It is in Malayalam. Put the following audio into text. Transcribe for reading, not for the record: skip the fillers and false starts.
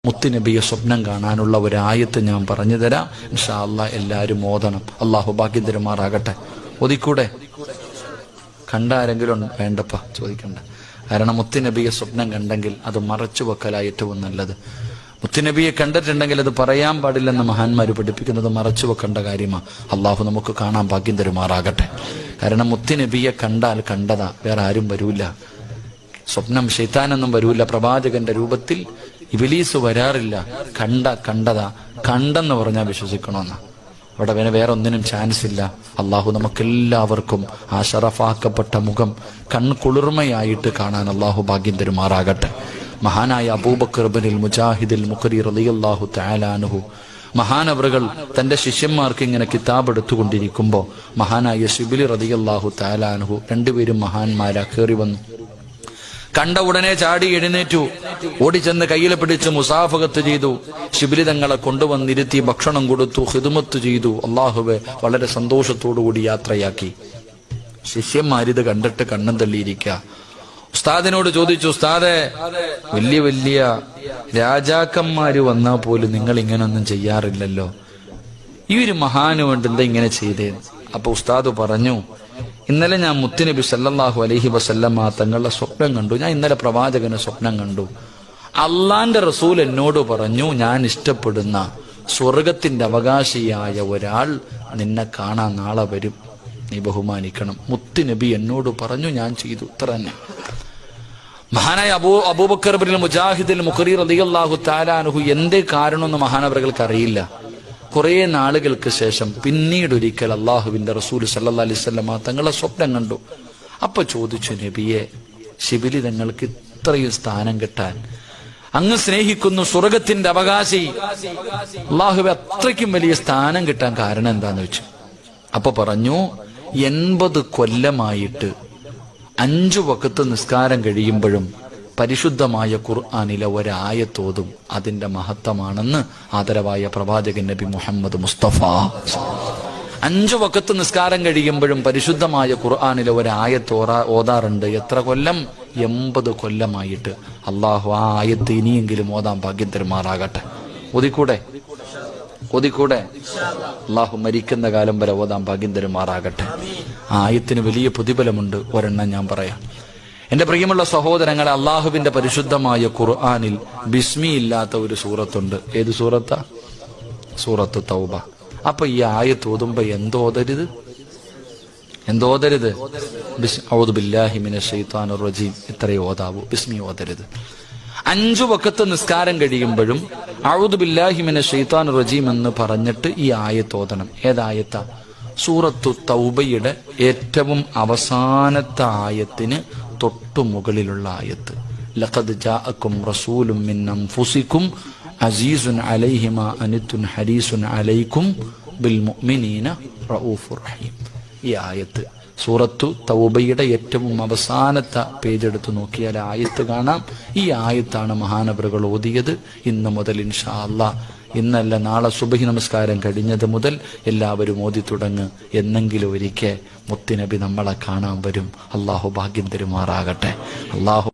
മുത്തുനബിയെ സ്വപ്നം കാണാനുള്ള ഒരു ആയത്ത് ഞാൻ പറഞ്ഞു തരാം. ഇൻഷാ അല്ലാഹ് എല്ലാവരും ഓതണം. അള്ളാഹു ഭാഗ്യം തരുമാറാകട്ടെ. ഓതിക്കൂടെ? കണ്ടാരെങ്കിലും വേണ്ടപ്പ ചോദിക്കണ്ട. കാരണം മുത്തുനബിയെ സ്വപ്നം കണ്ടെങ്കിൽ അത് മറച്ചു വെക്കലായി ഏറ്റവും നല്ലത്. മുത്തുനബിയെ കണ്ടിട്ടുണ്ടെങ്കിൽ അത് പറയാൻ പാടില്ലെന്ന് മഹാന്മാര് പഠിപ്പിക്കുന്നത് മറച്ചു വെക്കേണ്ട കാര്യമാണ്. അള്ളാഹു നമുക്ക് കാണാൻ ഭാഗ്യം തരുമാറാകട്ടെ. കാരണം മുത്തുനബിയെ കണ്ടാൽ കണ്ടതാ, വേറെ ആരും വരൂല. സ്വപ്നം ശൈത്താനൊന്നും വരൂല. പ്രവാചകന്റെ രൂപത്തിൽ ഇബ്ലീസ് വരാറില്ല. കണ്ടതാ, കണ്ടെന്ന് പറഞ്ഞാൽ വിശ്വസിക്കണമെന്നാ. അവിടെ വേറെ ഒന്നിനും ചാൻസ് ഇല്ല. അള്ളാഹു നമുക്കെല്ലാവർക്കും ആ ഷറഫാക്കപ്പെട്ട മുഖം കൺകുളിർമയായിട്ട് കാണാൻ അള്ളാഹു ഭാഗ്യം തരുമാറാകട്ടെ. മഹാനായ അബൂബക്കർ ഇബ്നുൽ മുജാഹിദുൽ മുഖരി റളിയല്ലാഹു തആല അൻഹു മഹാനവറുകൾ തന്റെ ശിഷ്യന്മാർക്ക് ഇങ്ങനെ കിതാബ് എടുത്തുകൊണ്ടിരിക്കുമ്പോ മഹാനായ ശിബിലി റളിയല്ലാഹു തആല അൻഹു, രണ്ടുപേരും മഹാന്മാരാ, കയറി വന്നു. കണ്ട ഉടനെ ചാടി എഴുന്നേറ്റു, ഓടിച്ചെന്ന് കയ്യിൽ പിടിച്ച് മുസാഫകത്ത് ചെയ്തു. ശിബിലി തങ്ങളെ കൊണ്ടുവന്നിരുത്തി ഭക്ഷണം കൊടുത്തു, ഖിദ്മത്ത് ചെയ്തു. അള്ളാഹുവെ വളരെ സന്തോഷത്തോടുകൂടി യാത്രയാക്കി. ശിഷ്യന്മാരിത് കണ്ടിട്ട് കണ്ണും തള്ളിയിരിക്കുക. ഉസ്താദിനോട് ചോദിച്ചു, ഉസ്താദെ, വലിയ വലിയ രാജാക്കന്മാര് വന്നാൽ പോലും നിങ്ങൾ ഇങ്ങനൊന്നും ചെയ്യാറില്ലല്ലോ, ഈ ഒരു മഹാന് വേണ്ടി എന്താ ഇങ്ങനെ ചെയ്തേ? അപ്പൊ ഉസ്താദ് പറഞ്ഞു, ഇന്നലെ ഞാൻ മുത്തുനബി സല്ലല്ലാഹു അലൈഹി വസല്ലമ തങ്ങളുടെ സ്വപ്നം കണ്ടു. ഞാൻ ഇന്നലെ പ്രവാചകന് സ്വപ്നം കണ്ടു. അള്ളാന്റെ റസൂൽ എന്നോട് പറഞ്ഞു, ഞാൻ ഇഷ്ടപ്പെടുന്ന സ്വർഗത്തിന്റെ അവകാശിയായ ഒരാൾ നിന്നെ കാണാൻ നാളെ വരും, നീ ബഹുമാനിക്കണം. മുത്തുനബി എന്നോട് പറഞ്ഞു, ഞാൻ ചെയ്തു. ഇത്ര തന്നെ. മഹാനായ അബൂബക്കർ ഇബ്നുൽ മുജാഹിദുൽ മുഖരി റളിയല്ലാഹു തആല അൻഹു എന്തേ കാരണമെന്ന് മഹാനവറുകൾക്ക് അറിയില്ല. കുറെ നാളുകൾക്ക് ശേഷം പിന്നീട് ഒരിക്കൽ അള്ളാഹുവിന്റെ റസൂൽ സല്ലല്ലാഹു അലൈഹി വസല്ലമ തങ്ങളെ സ്വപ്നം കണ്ടു. അപ്പൊ ചോദിച്ചു, നബിയെ, ശിബിലി തങ്ങൾക്ക് ഇത്രയും സ്ഥാനം കിട്ടാൻ, അങ്ങ് സ്നേഹിക്കുന്നു സ്വർഗത്തിന്റെ അവകാശി അള്ളാഹുവെ, അത്രയ്ക്കും വലിയ സ്ഥാനം കിട്ടാൻ കാരണം എന്താന്ന് വെച്ചു. അപ്പൊ പറഞ്ഞു, 80 കൊല്ലമായിട്ട് 5 വഖത്ത് നിസ്കാരം കഴിയുമ്പോഴും പരിശുദ്ധമായ ഖുർആനിലെ ഒരായത്തോതും അതിന്റെ മഹത്വമാണെന്ന് ആദരവായ പ്രവാചകൻ നബി മുഹമ്മദ് മുസ്തഫ. 5 വഖത്ത് നിസ്കാരം കഴിയുമ്പോഴും പരിശുദ്ധമായ ഖുർആനിലെ ഒരായത്ത് ഓതാറുണ്ട്. എത്ര കൊല്ലം? 80 കൊല്ലമായിട്ട്. അള്ളാഹു ആ ആയത്ത് ഇനിയെങ്കിലും ഓതാൻ ഭാഗ്യം തരുമാറാകട്ടെ. ഓതിക്കൂടെ? അള്ളാഹു മരിക്കുന്ന കാലം വരെ ഓതാൻ ഭാഗ്യം തരുമാറാകട്ടെ. ആ ആയത്തിന് വലിയ പ്രതിഫലമുണ്ട്. ഒരെണ്ണം ഞാൻ പറയാം. എന്റെ പ്രിയമുള്ള സഹോദരങ്ങളെ, അള്ളാഹുവിന്റെ പരിശുദ്ധമായ ഖുർആനിൽ ബിസ്മി ഇല്ലാത്ത ഒരു സൂറത്തുണ്ട്. ഏത് സൂറത്താ? സൂറത്ത് തൗബ. അപ്പൊ ഈ ആയത്ത് ഓതുമ്പോ എന്തോതരുത്? ഔദു ബില്ലാഹി മിനശ് ശൈത്വാനിർ റജീം ഇത്രയേ ഓതാവൂ. ബിസ്മി ഓതരുത്. 5 വഖത്ത് നിസ്കാരം കഴിയുമ്പോഴും ഔദു ബില്ലാഹി മിനശ് ശൈത്വാനിർ റജീം എന്ന് പറഞ്ഞിട്ട് ഈ ആയത്ത് ഓതണം. ഏതായത്താ? സൂറത്തു തൗബയുടെ ഏറ്റവും അവസാനത്തെ ആയത്തിന് തൊട്ടു മുകളിലുള്ള ആയത്ത്. ലഖദ് ജാഅക്കും റസൂലും മിൻ അൻഫുസിക്കും അസീസുൻ അലൈഹി മാ അനിത്തുൻ ഹരീസുൻ അലൈക്കും ബിൽ മുഅ്മിനീന റഊഫുർ റഹീം. ഈ ആയത്ത് സൂറത്തു തൗബയുടെ ഏറ്റവും അവസാനത്തെ പേജ് എടുത്ത് നോക്കിയാൽ ആയത്ത് കാണാം. ഈ ആയത്താണ് മഹാനവറുകൾ ഓതിയത്. ഇന്ന് മുതൽ ഇൻഷാ അല്ലാഹ്, ഇന്നല്ല നാളെ സുബഹി നമസ്കാരം കഴിഞ്ഞത് മുതൽ എല്ലാവരും ഓതി തുടങ്ങ്. എന്നെങ്കിലും ഒരിക്കൽ മുത്തുനബി നമ്മളെ കാണാൻ വരും. അള്ളാഹു ഭാഗ്യം തരുമാറാകട്ടെ. അള്ളാഹു